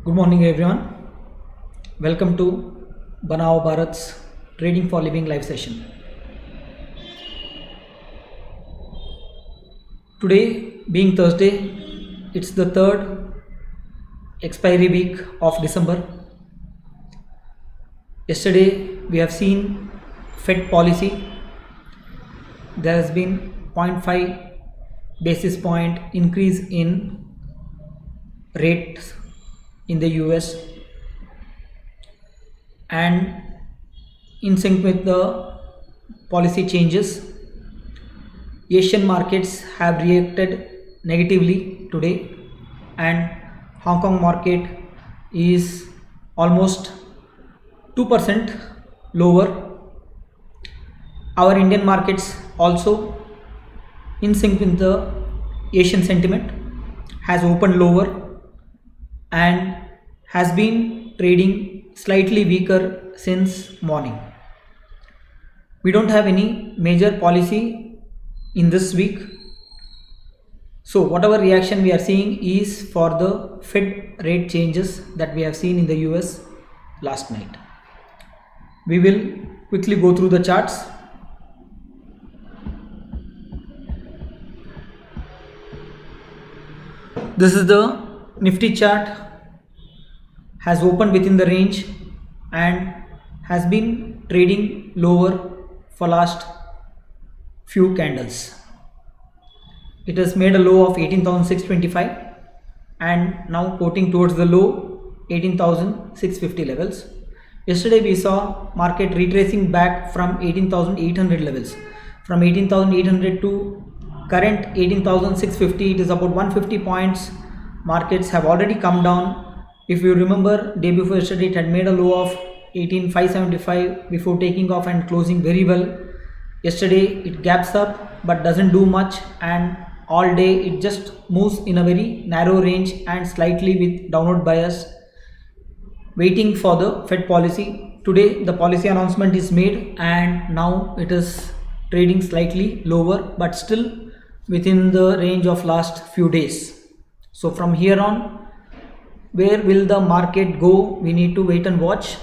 Good morning, everyone. Welcome to Banao Bharat's Trading for Living live session. Today, being Thursday, it's the third expiry week of December. Yesterday, we have seen Fed policy. There has been 0.5 basis point increase in rates in the US, and in sync with the policy changes, Asian markets have reacted negatively today, and Hong Kong market is almost 2% lower. Our Indian markets also, in sync with the Asian sentiment, has opened lower and has been trading slightly weaker since morning. We don't have any major policy in this week, so whatever reaction we are seeing is for the Fed rate changes that we have seen in the US last night. We will quickly go through the charts. This is the Nifty chart, has opened within the range and has been trading lower for last few candles. It has made a low of 18,625 and now quoting towards the low 18,650 levels. Yesterday we saw market retracing back from 18,800 levels. From 18,800 to current 18,650, it is about 150 points. Markets have already come down. If you remember, day before yesterday it had made a low of 18,575 before taking off and closing very well. Yesterday it gaps up but doesn't do much, and all day it just moves in a very narrow range and slightly with downward bias, waiting for the Fed policy. Today the policy announcement is made and now it is trading slightly lower but still within the range of last few days. So from here on, where will the market go? We need to wait and watch.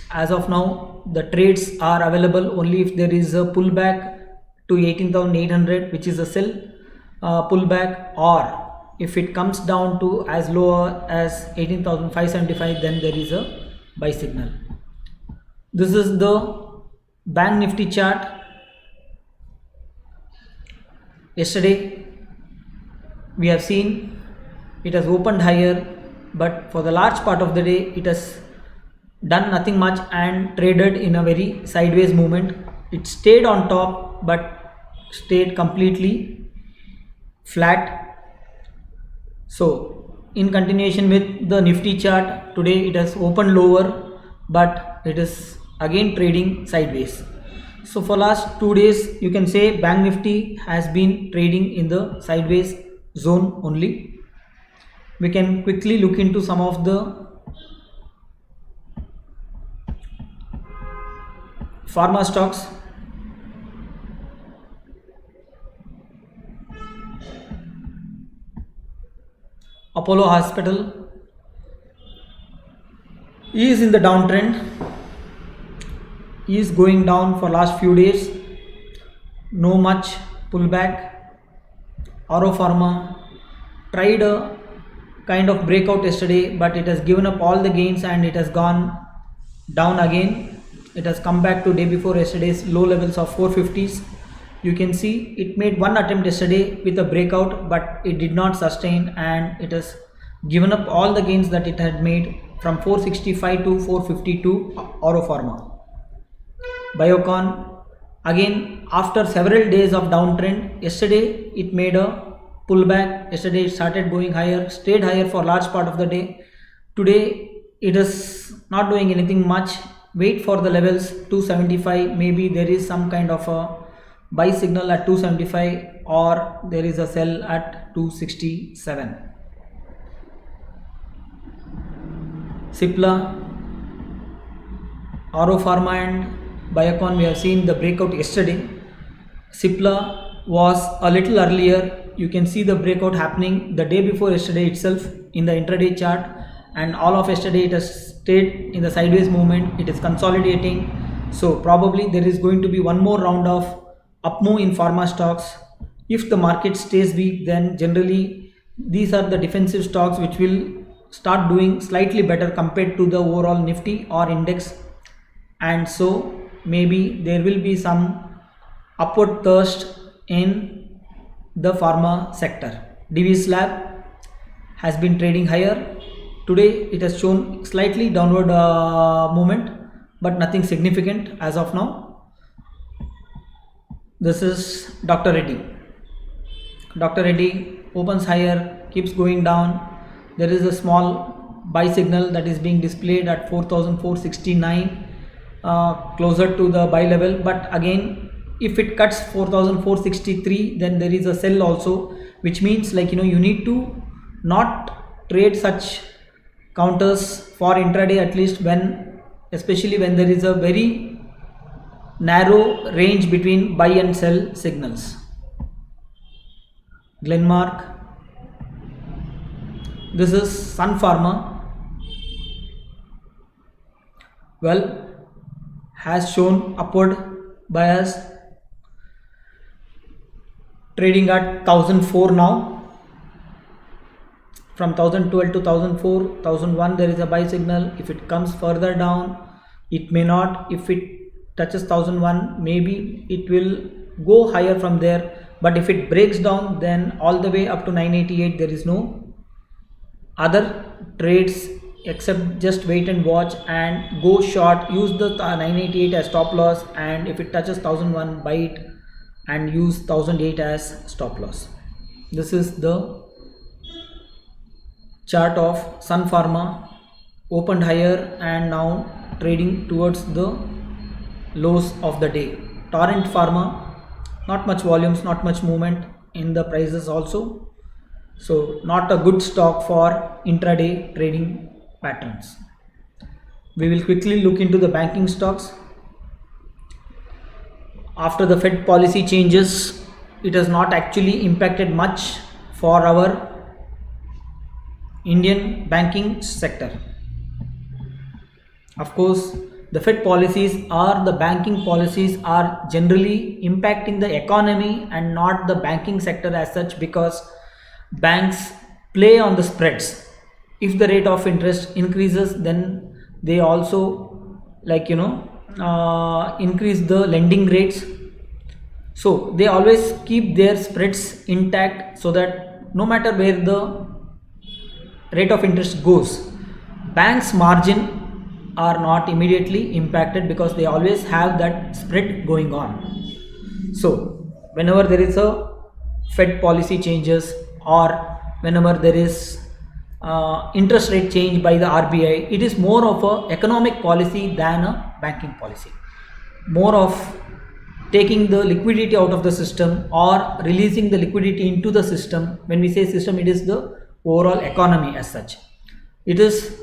As of now, the trades are available only if there is a pullback to 18,800, which is a sell pullback, or if it comes down to as low as 18,575, then there is a buy signal. This is the Bank Nifty chart. Yesterday we have seen it has opened higher, but for the large part of the day it has done nothing much and traded in a very sideways movement. It stayed on top but stayed completely flat. So in continuation with the Nifty chart, today it has opened lower but it is again trading sideways. So for last 2 days you can say Bank Nifty has been trading in the sideways zone only. We can quickly look into some of the pharma stocks. Apollo Hospital is in the downtrend, is going down for last few days, no much pullback. Auro Pharma tried a kind of breakout yesterday, but it has given up all the gains and it has gone down again. It has come back to day before yesterday's low levels of 450s. You can see it made one attempt yesterday with a breakout, but it did not sustain and it has given up all the gains that it had made from 465 to 452. Auro Pharma. Biocon, again after several days of downtrend, yesterday it made a pullback. Yesterday it started going higher, stayed higher for large part of the day. Today it is not doing anything much. Wait for the levels 275. Maybe there is some kind of a buy signal at 275 or there is a sell at 267. Cipla, Auro Pharma and Biocon, we have seen the breakout yesterday. Cipla was a little earlier. You can see the breakout happening the day before yesterday itself in the intraday chart, and all of yesterday it has stayed in the sideways movement. It is consolidating, so probably there is going to be one more round of up move in pharma stocks. If the market stays weak, then generally these are the defensive stocks which will start doing slightly better compared to the overall nifty or index, and so maybe there will be some upward thirst in the pharma sector. DV slab has been trading higher. Today it has shown slightly downward movement, but nothing significant as of now. This is Dr. Reddy. Dr. Reddy opens higher, keeps going down. There is a small buy signal that is being displayed at 4,469, closer to the buy level, but again if it cuts 4,463, then there is a sell also, which means you need to not trade such counters for intraday, at least especially when there is a very narrow range between buy and sell signals. Glenmark. This is Sun Pharma. Well, has shown upward bias, trading at 1004 now. From 1012 to 1004, 1001 there is a buy signal. If it comes further down, it may not. If it touches 1001, maybe it will go higher from there, but if it breaks down, then all the way up to 988 there is no other trades except just wait and watch and go short. Use the 988 as stop loss, and if it touches 1001, buy it and use 1008 as stop loss. This is the chart of Sun Pharma. Opened higher and now trading towards the lows of the day. Torrent Pharma, not much volumes, not much movement in the prices also, so not a good stock for intraday trading patterns. We will quickly look into the banking stocks. After the Fed policy changes, it has not actually impacted much for our Indian banking sector. Of course, the Fed policies or the banking policies are generally impacting the economy and not the banking sector as such, because banks play on the spreads. If the rate of interest increases, then they also increase the lending rates. So they always keep their spreads intact, so that no matter where the rate of interest goes, banks margin are not immediately impacted because they always have that spread going on. So whenever there is a Fed policy changes, or whenever there is interest rate change by the RBI, it is more of a economic policy than a banking policy, more of taking the liquidity out of the system or releasing the liquidity into the system. When we say system, it is the overall economy as such. It is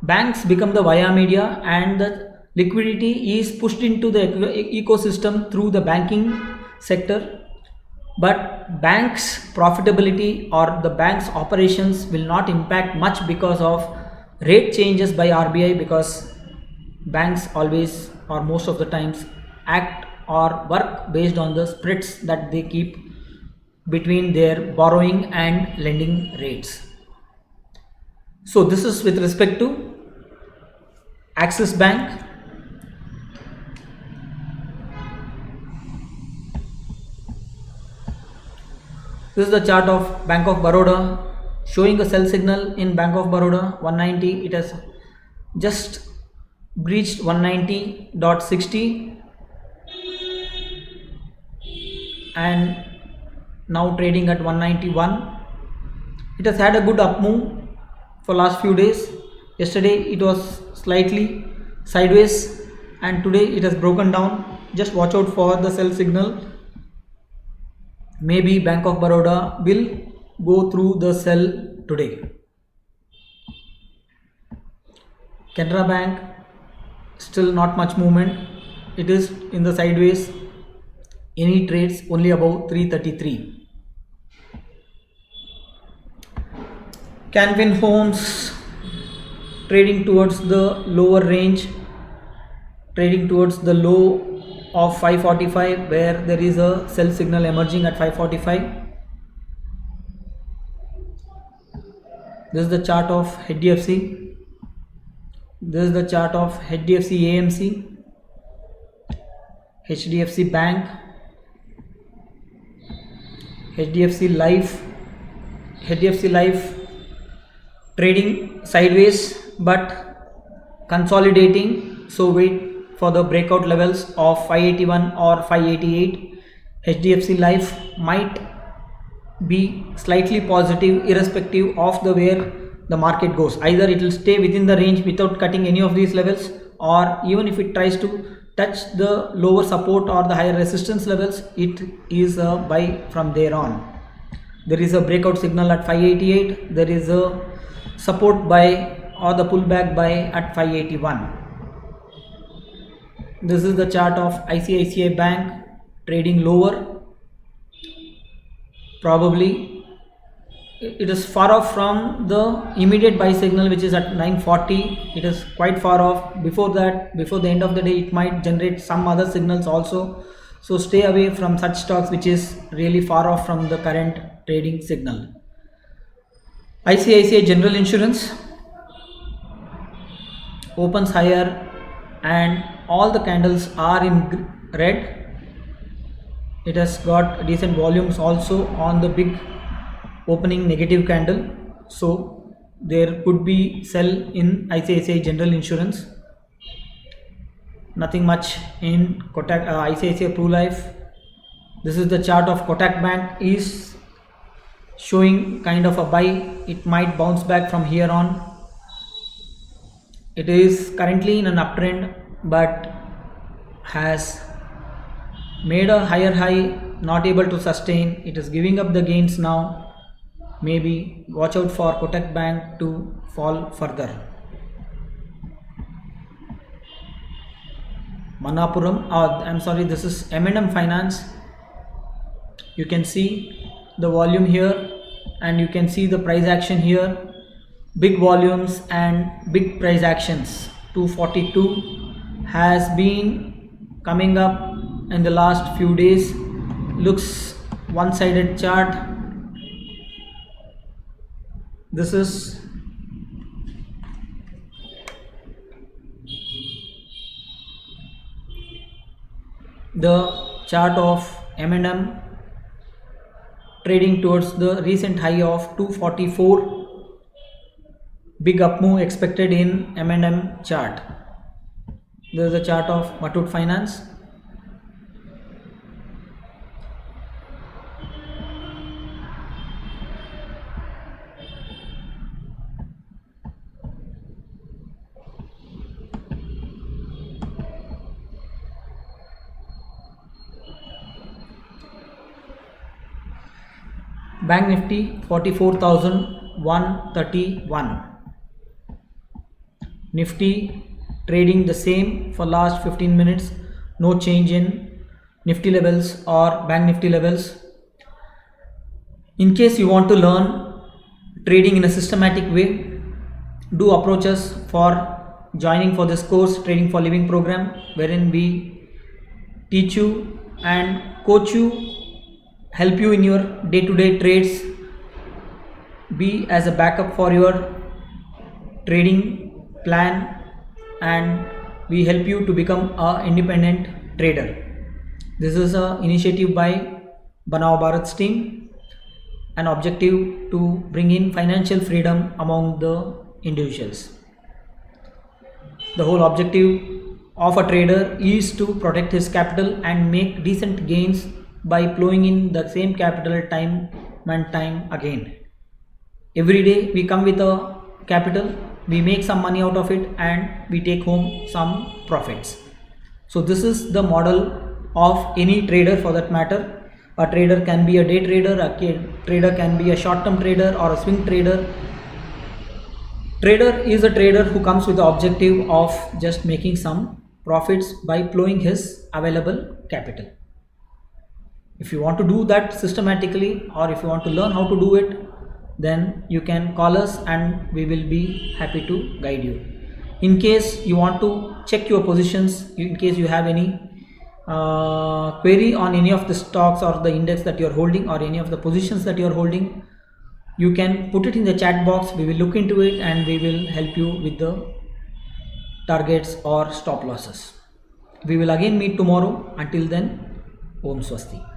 banks become the via media, and the liquidity is pushed into the ecosystem through the banking sector, but banks profitability or the banks operations will not impact much because of rate changes by RBI, because banks always or most of the times act or work based on the spreads that they keep between their borrowing and lending rates. So this is with respect to Axis Bank. This is the chart of Bank of Baroda, showing a sell signal in Bank of Baroda 190. It has just breached 190.60 and now trading at 191. It has had a good up move for last few days. Yesterday it was slightly sideways and today it has broken down. Just watch out for the sell signal. Maybe Bank of Baroda will go through the sell today. Canara Bank, still not much movement. It is in the sideways. Any trades only above 333. Canvin Homes, trading towards the lower range, trading towards the low of 545, where there is a sell signal emerging at 545. This is the chart of HDFC. This is the chart of HDFC AMC, HDFC Bank, HDFC Life. HDFC Life trading sideways but consolidating, so wait for the breakout levels of 581 or 588. HDFC Life might be slightly positive irrespective of the where the market goes. Either it will stay within the range without cutting any of these levels, or even if it tries to touch the lower support or the higher resistance levels, it is a buy from there on. There is a breakout signal at 588. There is a support buy or the pullback buy at 581. This is the chart of ICICI Bank trading lower. Probably it is far off from the immediate buy signal, which is at 940. It is quite far off. Before that, before the end of the day, it might generate some other signals also. So stay away from such stocks which is really far off from the current trading signal. ICICI General Insurance opens higher and all the candles are in red. It has got decent volumes also on the big opening negative candle, so there could be sell in ICICI General Insurance. Nothing much in Kotak, ICICI Pru Life. This is the chart of Kotak Bank, is showing kind of a buy. It might bounce back from here on. It is currently in an uptrend but has made a higher high, not able to sustain. It is giving up the gains now. Maybe watch out for Kotak Bank to fall further. Manapuram, I'm sorry, this is M&M Finance. You can see the volume here and you can see the price action here. Big volumes and big price actions. 242 has been coming up in the last few days. Looks one-sided chart. This is the chart of M&M trading towards the recent high of 244. Big up move expected in M&M chart. There is a chart of Muthoot Finance. Bank Nifty 44,131. Nifty trading the same for last 15 minutes. No change in Nifty levels or Bank Nifty levels. In case you want to learn trading in a systematic way, do approach us for joining for this course, Trading for Living program, wherein we teach you and coach you, help you in your day-to-day trades, be as a backup for your trading plan, and we help you to become an independent trader. This is an initiative by Banao Bharat's team, an objective to bring in financial freedom among the individuals. The whole objective of a trader is to protect his capital and make decent gains by plowing in the same capital time and time again. Every day we come with a capital, we make some money out of it and we take home some profits. So this is the model of any trader for that matter. A trader can be a day trader, a trader can be a short-term trader or a swing trader. Trader is a trader who comes with the objective of just making some profits by plowing his available capital. If you want to do that systematically, or if you want to learn how to do it, then you can call us and we will be happy to guide you. In case you want to check your positions, in case you have any query on any of the stocks or the index that you are holding or any of the positions that you are holding, you can put it in the chat box. We will look into it and we will help you with the targets or stop losses. We will again meet tomorrow. Until then, Om Swasti.